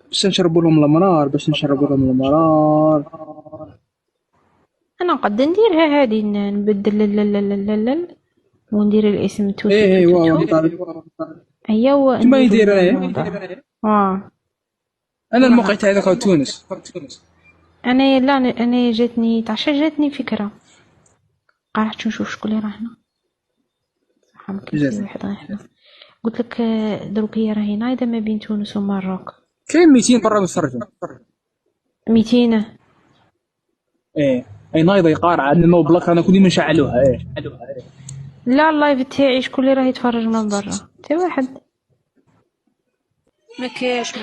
باش نشربوا لهم المرار، باش نشربوا لهم المرار. انا قد نديرها هذه، نبدل وندير الاسم تو تو تو ايه تو واو تو. طالب. هيا كما ونديروا يدير الموضوع. انا. انا الموقع وراها تاعي ذاك هو تونس. انا لا انا جاتني تعشى جاتني فكره. قاعد نشوف شكون اللي راهنا. صح ما كاينش شي جاتني واحد غير حنا. قلت لك دروك هي راهي نايضه ما بين تونس والمروك. كاين 200 برا يتفرجوا. 200. ايه اي نايضه يقارع عندنا نو بلاك، انا كل يوم نشعلوها. ايه لا اللايف تاعي شكون اللي راه يتفرج من برا؟ حتى واحد. ما كاش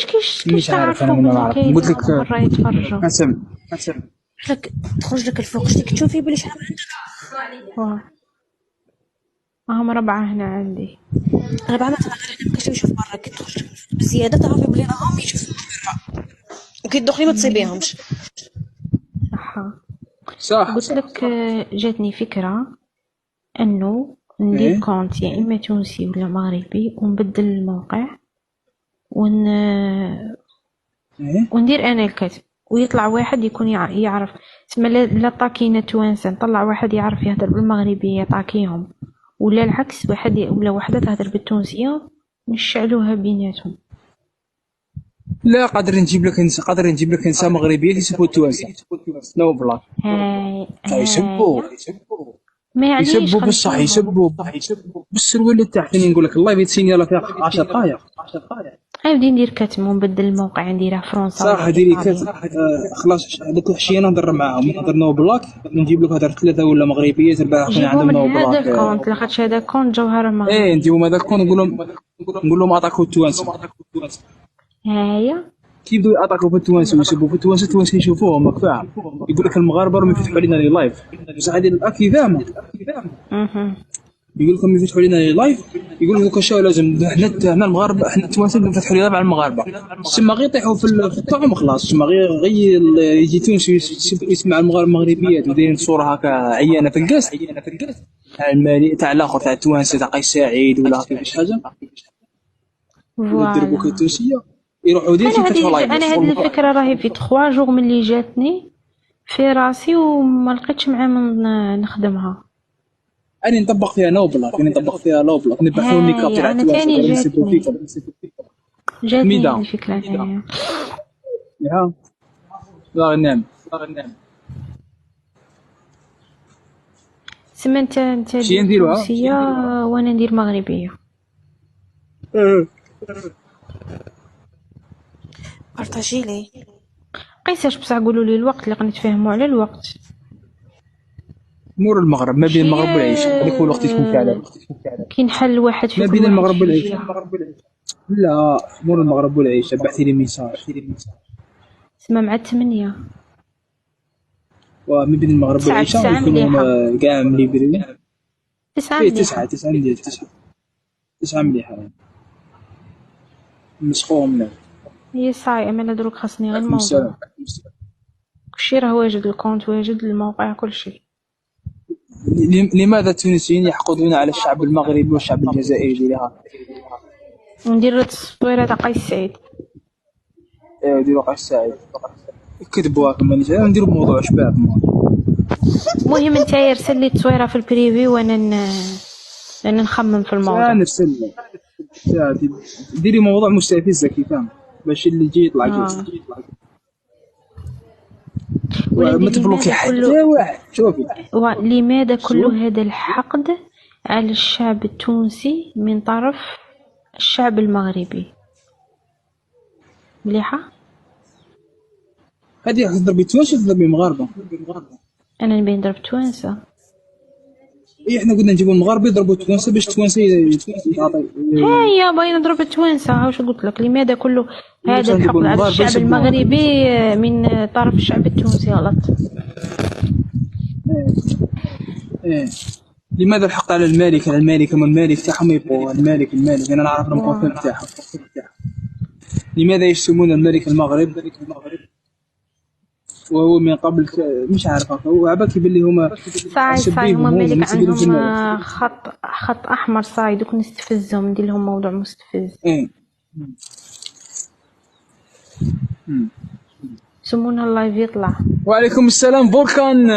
كيش مش عارف انا تعرفوا من ما بلي نعرف، كاين قلت لك ناس برا يتفرجوا؟ حسن. لك تخرج لك الفوق شتيك تشوفي بلي شحال واه هم 4 هنا عندي. انا بعد ما تبقى غير هنا ما كاش يشوف برا، كي تخرج لك الفوق بزياده تعرفي بلي راهم يشوفوا برا، وكي تدخلي ما تصيبيهمش. صح قلت لك جاتني فكرة انه ندير ايه كونت يا اما تونسي ولا مغربي ونبدل الموقع ون... ايه وندير انا الكتب ويطلع واحد يكون يعرف. تسمى لا طاكينا توانسه نطلع واحد يعرف يهدر بالمغربيه طاكيهم، ولا العكس واحد ولا وحده تهدر بالتونسيه نشعلوها بيناتهم. لا قادر نجيب لك انسان، قادر نجيب لك انسان مغربيه يسبوا التوانسه نو بلاك. يسبوا ما عليش يسبوا بصح، خليهم. يسبوا بالسروال اللي تحت. نقول لك الله يبيت سيني فيها 10 دقائق. غادي ندير كتم ونبدل الموقع نديره فرنسا ولا صح ديري ايطاليا. خلاص هذوك الحشيه نهضر معاهم، نهضر نو بلاك، نجيب لك هذا 3 ولا مغربيه تربح اخويا جيبوا عندهم من نو هذا بلاك. الكونت لاخاطش هذا كونت جوهره ايه مغربي. نديروا هذا كون، نقول لهم اتاكو التوانسه. هايا كي يبداو ياتاكو في التوانسه ويسبوا في التوانسه، التوانسه يشوفوهم راك فاهم. يقول لك المغاربه راهم يفتحوا علينا لي لايف، بصح هذه الاكي فاهمه. يقول لكم يفتحوا علينا لي لايف، يقول لك الشو لازم احنا المغاربه، احنا التوانسه نفتحوا لي لايف على المغاربه. تسمى غير يطيحوا في الطعم خلاص. تسمى غير يجي تونسي يسمع المغربيات ودايرين صوره هكا عيانه في الكاس تاع المالي تاع الاخر تاع التوانسه تاع قيس سعيد ولا كيفاش حاجه، ولا الدربوكه فوالا. التونسيه، يروحوا ديريكت يفتحوا لايف. انا هذه الفكره راهي في 3 جوغ من اللي جاتني في راسي وما لقيتش مع من نخدمها. أنا نطبق فيها نوبلا، أنا نطبق فيها نوبلا، نبحثوا الميكاب تاع انا التوانسة ثاني غير نسيبوا فيكم. جاتني هذه ميدان الفكره ثانيه. يا لا نعم. سما انت شي دير نديروها. تونسيه وانا ندير مغربيه. بارطاجي لي. قيساش بصح قولوا لي الوقت اللي نتفاهموا على الوقت. مور المغرب، ما بين المغرب والعيش، هذاك هو الوقت اللي تكون فعلا. كي نحل واحد في ما كل بين واحد المغرب في والعيش. جهه. لا مور المغرب والعيش، بحثي لي ميساج. سما مع 8 وما بين المغرب والعيش 9 يكونوا مليحه. كاع مليبرين. 9 فيه مليحه. 9 ندير 9 مليحة نسخوهم لنا. هي صاي انا دروك خاصني غير عليكم الموضوع. السلام. كلشي راه واجد، الكونت واجد، الموقع كلشي. لماذا التونسيين يحقدون على الشعب المغربي والشعب الجزائري لهذا؟ وندير التصويره تاع قيس سعيد. ايه ديروا قيس سعيد كتبوا هاكا مانيش نديروا موضوع شباب. المهم انت يرسل لي التصويره في البريفي وانا لان نخمم في الموضوع. نرسل ديري موضوع مستفز كيفاه باش اللي يجي يطلع كيف. ما تبلوكي حتى واحد. شوفي لماذا كل هذا الحقد على الشعب التونسي من طرف الشعب المغربي؟ مليحه. هذه تضربي توانسه تضربي مغاربه. انا نبي نضرب توانسه. اي احنا قلنا نجيبوا المغاربه يضربوا توانسه باش توانسه يعطي. هيا باين نضرب التوانسه. واش قلت لك؟ لماذا كل هذا الحقد على الشعب المغربي من طرف الشعب التونسي؟ غلط. ايه لماذا الحقد على المالك؟ على المالك ما المالك تاعهم يبقوا المالك انا نعرف المقاتل تاعهم. لماذا يشتمون الملك المغرب وهو من قبل مش عارف هو عباك يبلي هما صاي هما مالك عندهم خط احمر صاي دوك نستفزهم ندير لهم موضوع مستفز. ايه سمونا اللايف يطلع. وعليكم السلام فولكان.